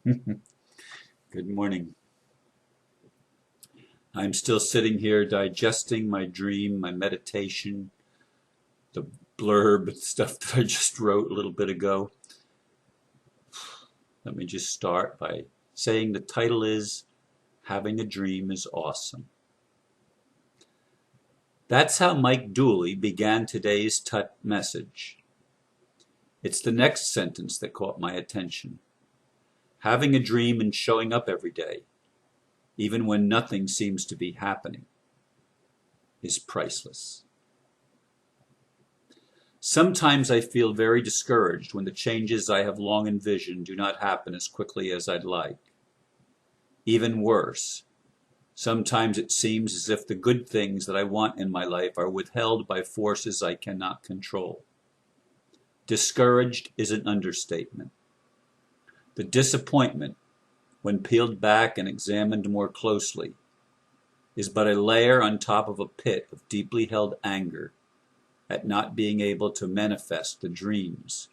Good morning. I'm still sitting here digesting my dream, my meditation, the blurb stuff that I just wrote a little bit ago. Let me just start by saying the title is Having a Dream is Awesome. That's how Mike Dooley began today's Tut message. It's the next sentence that caught my attention. Having a dream and showing up every day, even when nothing seems to be happening, is priceless. Sometimes I feel very discouraged when the changes I have long envisioned do not happen as quickly as I'd like. Even worse, sometimes it seems as if the good things that I want in my life are withheld by forces I cannot control. Discouraged is an understatement. The disappointment, when peeled back and examined more closely, is but a layer on top of a pit of deeply held anger at not being able to manifest the dreams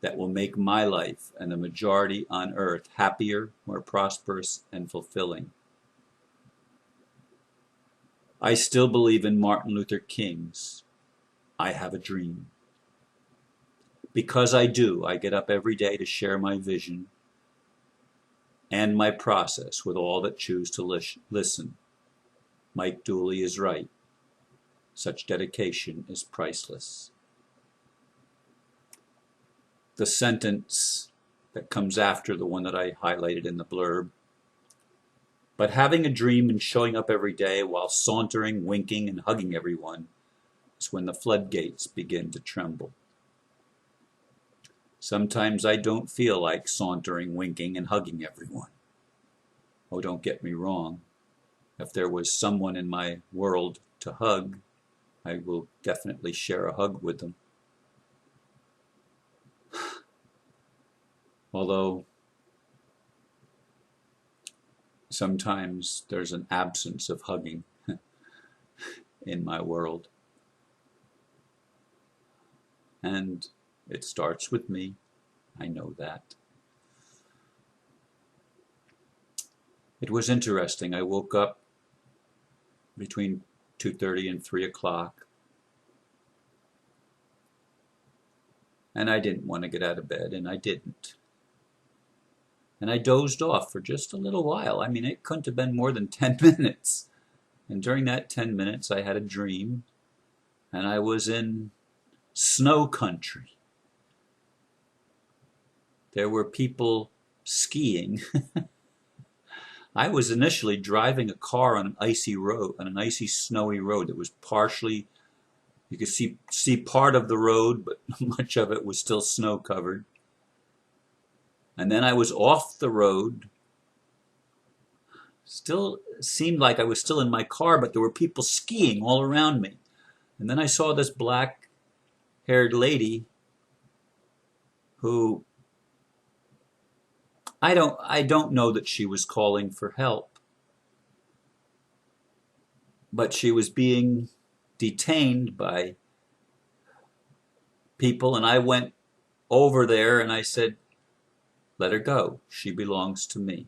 that will make my life and the majority on earth happier, more prosperous, and fulfilling. I still believe in Martin Luther King's I have a dream. Because I do, I get up every day to share my vision and my process with all that choose to listen. Mike Dooley is right. Such dedication is priceless. The sentence that comes after the one that I highlighted in the blurb. But having a dream and showing up every day while sauntering, winking, and hugging everyone is when the floodgates begin to tremble. Sometimes I don't feel like sauntering, winking, and hugging everyone. Oh, don't get me wrong. If there was someone in my world to hug, I will definitely share a hug with them. Although sometimes there's an absence of hugging in my world. And it starts with me. I know that. It was interesting. I woke up between 2:30 and 3 o'clock. And I didn't want to get out of bed, and I didn't. And I dozed off for just a little while. I mean, it couldn't have been more than 10 minutes. And during that 10 minutes, I had a dream, and I was in snow country. There were people skiing. I was initially driving a car on an icy road, on an icy, snowy road that was partially, you could see part of the road, but much of it was still snow covered. And then I was off the road. Still seemed like I was still in my car, but there were people skiing all around me. And then I saw this black-haired lady who I don't know that she was calling for help, but she was being detained by people, and I went over there and I said, let her go. She belongs to me.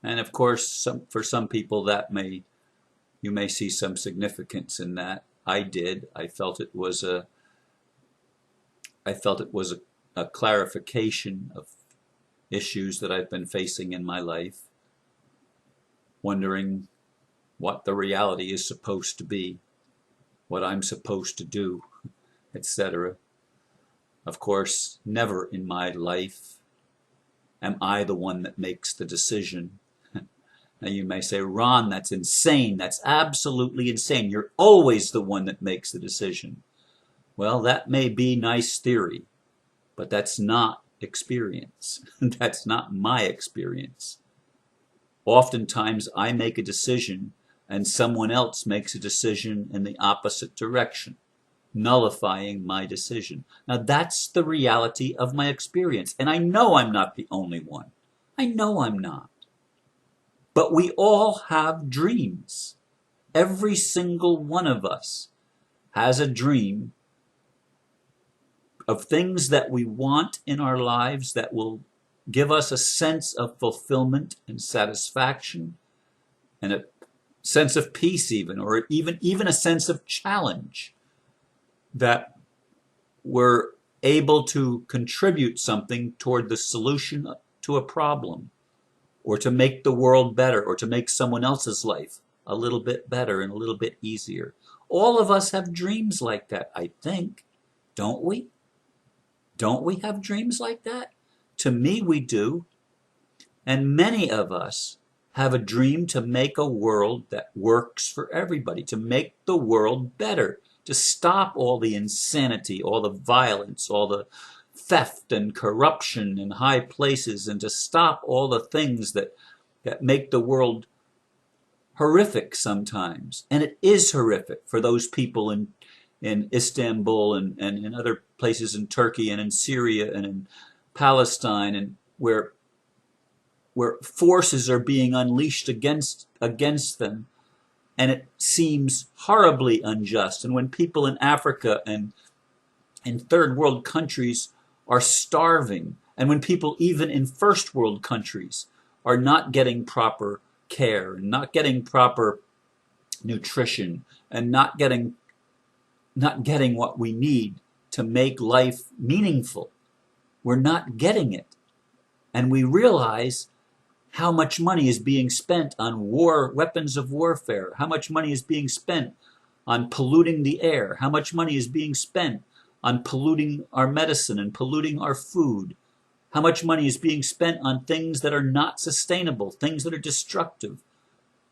And of course, for some people you may see some significance in that. I did. I felt it was a clarification of issues that I've been facing in my life, wondering what the reality is supposed to be, what I'm supposed to do, etc. Of course, never in my life am I the one that makes the decision. Now you may say, Ron, that's insane. That's absolutely insane. You're always the one that makes the decision. Well, that may be nice theory, but that's not experience. That's not my experience. Oftentimes I make a decision and someone else makes a decision in the opposite direction, nullifying my decision. Now that's the reality of my experience. And I know I'm not the only one. I know I'm not. But we all have dreams. Every single one of us has a dream of things that we want in our lives that will give us a sense of fulfillment and satisfaction and a sense of peace even, or even a sense of challenge, that we're able to contribute something toward the solution to a problem, or to make the world better, or to make someone else's life a little bit better and a little bit easier. All of us have dreams like that, I think. Don't we? Don't we have dreams like that? To me, we do. And many of us have a dream to make a world that works for everybody, to make the world better, to stop all the insanity, all the violence, all the theft and corruption in high places, and to stop all the things that make the world horrific sometimes. And it is horrific for those people in Istanbul and in other places in Turkey and in Syria and in Palestine, and where forces are being unleashed against them, and it seems horribly unjust. And when people in Africa and in third world countries are starving, and when people even in first world countries are not getting proper care and not getting proper nutrition and not getting what we need to make life meaningful, we're not getting it. And we realize how much money is being spent on war, weapons of warfare, how much money is being spent on polluting the air, how much money is being spent on polluting our medicine and polluting our food, how much money is being spent on things that are not sustainable, things that are destructive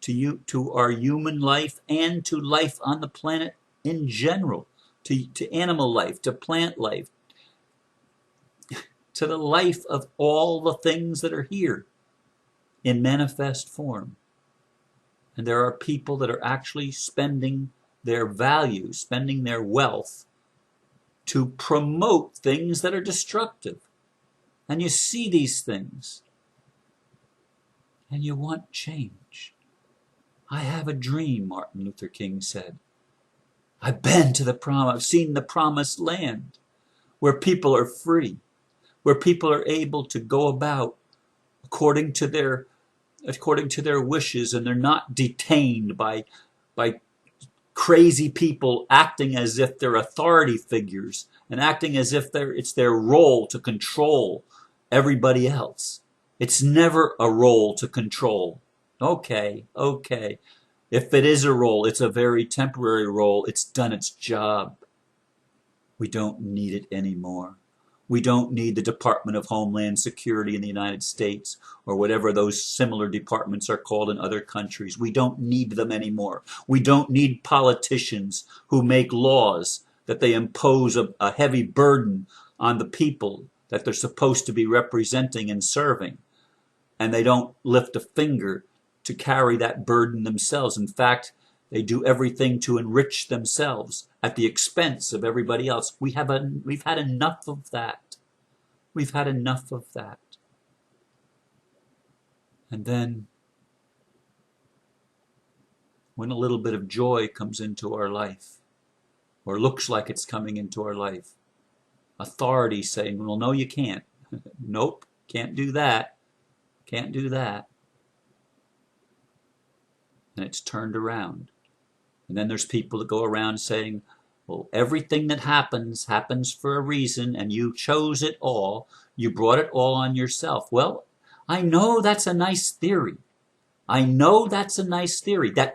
to our human life and to life on the planet in general, to animal life, to plant life, to the life of all the things that are here in manifest form. And there are people that are actually spending their value, spending their wealth to promote things that are destructive. And you see these things and you want change. I have a dream, Martin Luther King said. I've seen the promised land, where people are free, where people are able to go about according to their wishes, and they're not detained by crazy people acting as if they're authority figures and acting as if it's their role to control everybody else. It's never a role to control. Okay. If it is a role, it's a very temporary role. It's done its job. We don't need it anymore. We don't need the Department of Homeland Security in the United States, or whatever those similar departments are called in other countries. We don't need them anymore. We don't need politicians who make laws that they impose a heavy burden on the people that they're supposed to be representing and serving, and they don't lift a finger to carry that burden themselves. In fact, they do everything to enrich themselves at the expense of everybody else. We've had enough of that. We've had enough of that. And then, when a little bit of joy comes into our life, or looks like it's coming into our life, authority saying, well, no, you can't. Nope, can't do that. Can't do that. And it's turned around. And then there's people that go around saying, well, everything that happens for a reason, and you chose it all. You brought it all on yourself. Well, I know that's a nice theory. That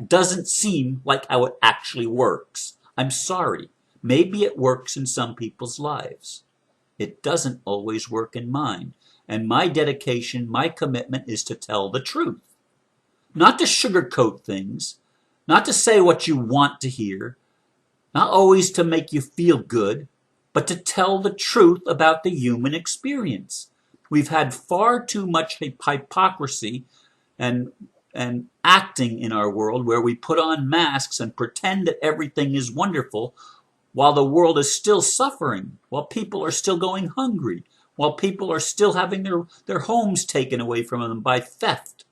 doesn't seem like how it actually works. I'm sorry. Maybe it works in some people's lives. It doesn't always work in mine. And my dedication, my commitment is to tell the truth. Not to sugarcoat things, not to say what you want to hear, not always to make you feel good, but to tell the truth about the human experience. We've had far too much hypocrisy and acting in our world, where we put on masks and pretend that everything is wonderful while the world is still suffering, while people are still going hungry, while people are still having their homes taken away from them by theft,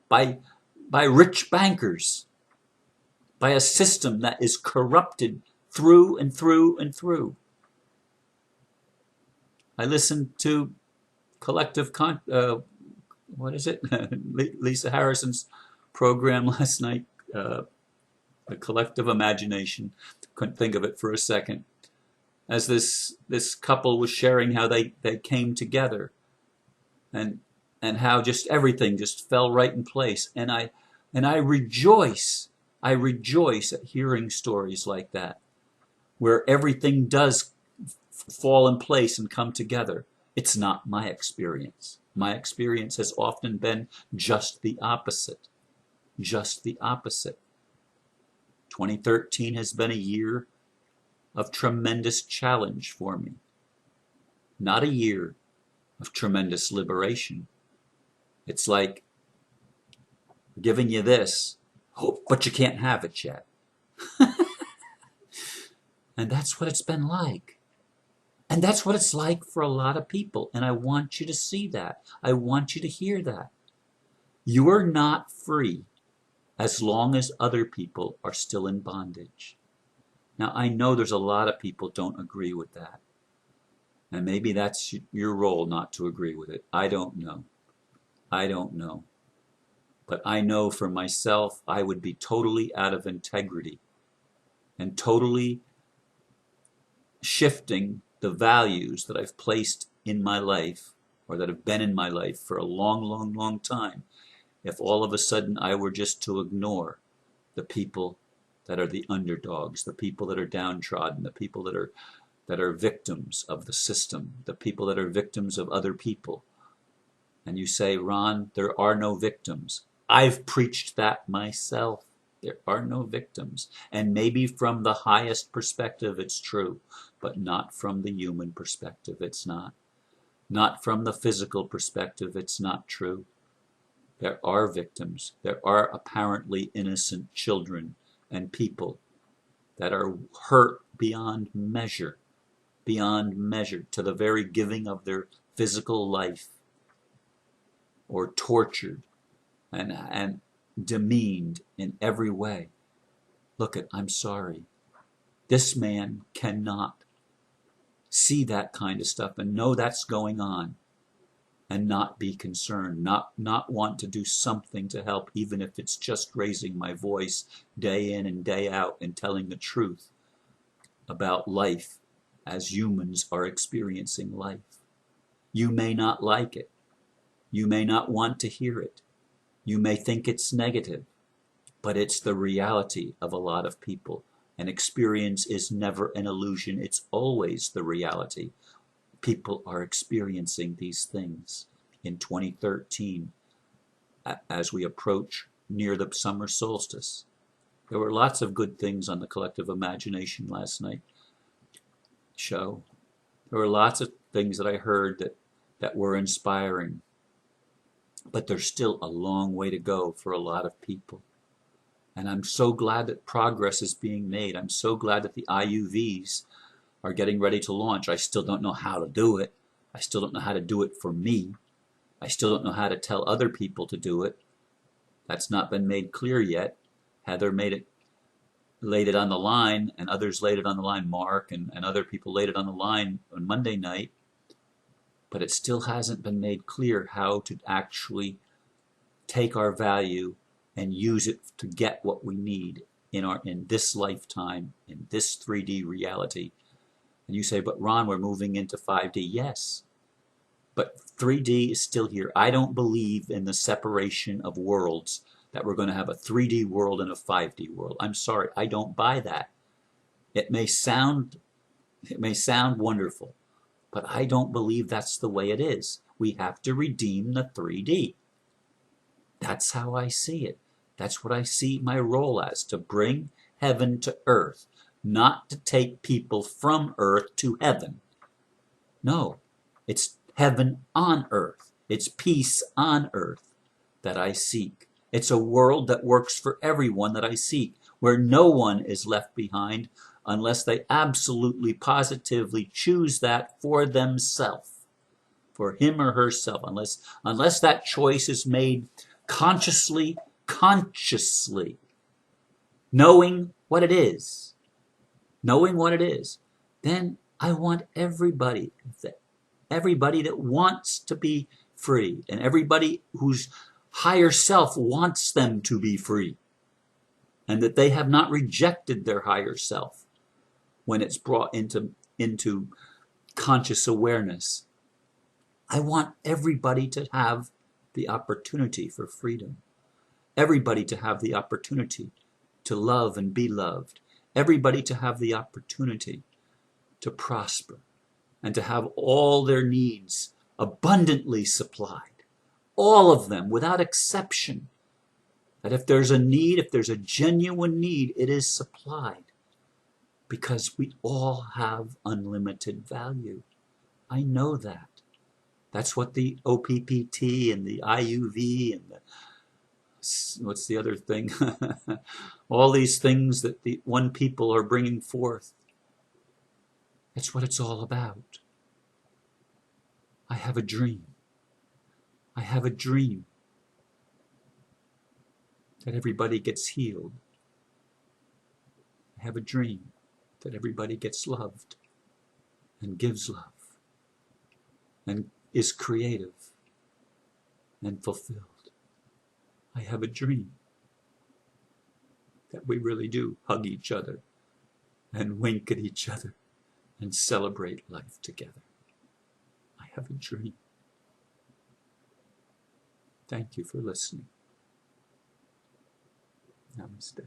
by rich bankers, by a system that is corrupted through and through and through. I listened to collective what is it? Lisa Harrison's program last night, the collective imagination. Couldn't think of it for a second. As this couple was sharing how they came together, and how just everything just fell right in place. And I rejoice. I rejoice at hearing stories like that, where everything does fall in place and come together. It's not my experience. My experience has often been just the opposite. Just the opposite. 2013 has been a year of tremendous challenge for me. Not a year of tremendous liberation. It's like giving you this, oh, but you can't have it yet. And that's what it's been like. And that's what it's like for a lot of people. And I want you to see that. I want you to hear that. You are not free as long as other people are still in bondage. Now, I know there's a lot of people don't agree with that. And maybe that's your role not to agree with it. I don't know. I don't know. But I know for myself, I would be totally out of integrity and totally shifting the values that I've placed in my life, or that have been in my life for a long, long, long time, if all of a sudden I were just to ignore the people that are the underdogs, the people that are downtrodden, the people that are victims of the system, the people that are victims of other people. And you say, Ron, there are no victims. I've preached that myself. There are no victims. And maybe from the highest perspective it's true, but not from the human perspective it's not. Not from the physical perspective it's not true. There are victims. There are apparently innocent children and people that are hurt beyond measure to the very giving of their physical life, or tortured and demeaned in every way. Look, I'm sorry. This man cannot see that kind of stuff and know that's going on and not be concerned, not want to do something to help, even if it's just raising my voice day in and day out and telling the truth about life as humans are experiencing life. You may not like it. You may not want to hear it. You may think it's negative, but it's the reality of a lot of people. And experience is never an illusion. It's always the reality. People are experiencing these things in 2013 as we approach near the summer solstice. There were lots of good things on the collective imagination last night show. There were lots of things that I heard that were inspiring. But there's still a long way to go for a lot of people. And I'm so glad that progress is being made. I'm so glad that the IUVs are getting ready to launch. I still don't know how to do it. I still don't know how to do it for me. I still don't know how to tell other people to do it. That's not been made clear yet. Heather laid it on the line, and others laid it on the line. Mark and other people laid it on the line on Monday night. But it still hasn't been made clear how to actually take our value and use it to get what we need in this lifetime, in this 3D reality. And you say, but Ron, we're moving into 5D. Yes, but 3D is still here. I don't believe in the separation of worlds, that we're going to have a 3D world and a 5D world. I'm sorry, I don't buy that. It may sound wonderful, but I don't believe that's the way it is. We have to redeem the 3D. That's how I see it. That's what I see my role as, to bring heaven to earth, not to take people from earth to heaven. No, it's heaven on earth. It's peace on earth that I seek. It's a world that works for everyone that I seek, where no one is left behind unless they absolutely, positively choose that for themselves, for him or herself, unless that choice is made consciously, knowing what it is, then I want everybody everybody that wants to be free, and everybody whose higher self wants them to be free, and that they have not rejected their higher self when it's brought into conscious awareness. I want everybody to have the opportunity for freedom. Everybody to have the opportunity to love and be loved. Everybody to have the opportunity to prosper and to have all their needs abundantly supplied. All of them, without exception. That if there's a need, if there's a genuine need, it is supplied. Because we all have unlimited value. I know that. That's what the OPPT and the IUV and the, what's the other thing? All these things that the one people are bringing forth. That's what it's all about. I have a dream. I have a dream that everybody gets healed. I have a dream that everybody gets loved and gives love and is creative and fulfilled. I have a dream that we really do hug each other and wink at each other and celebrate life together. I have a dream. Thank you for listening. Namaste.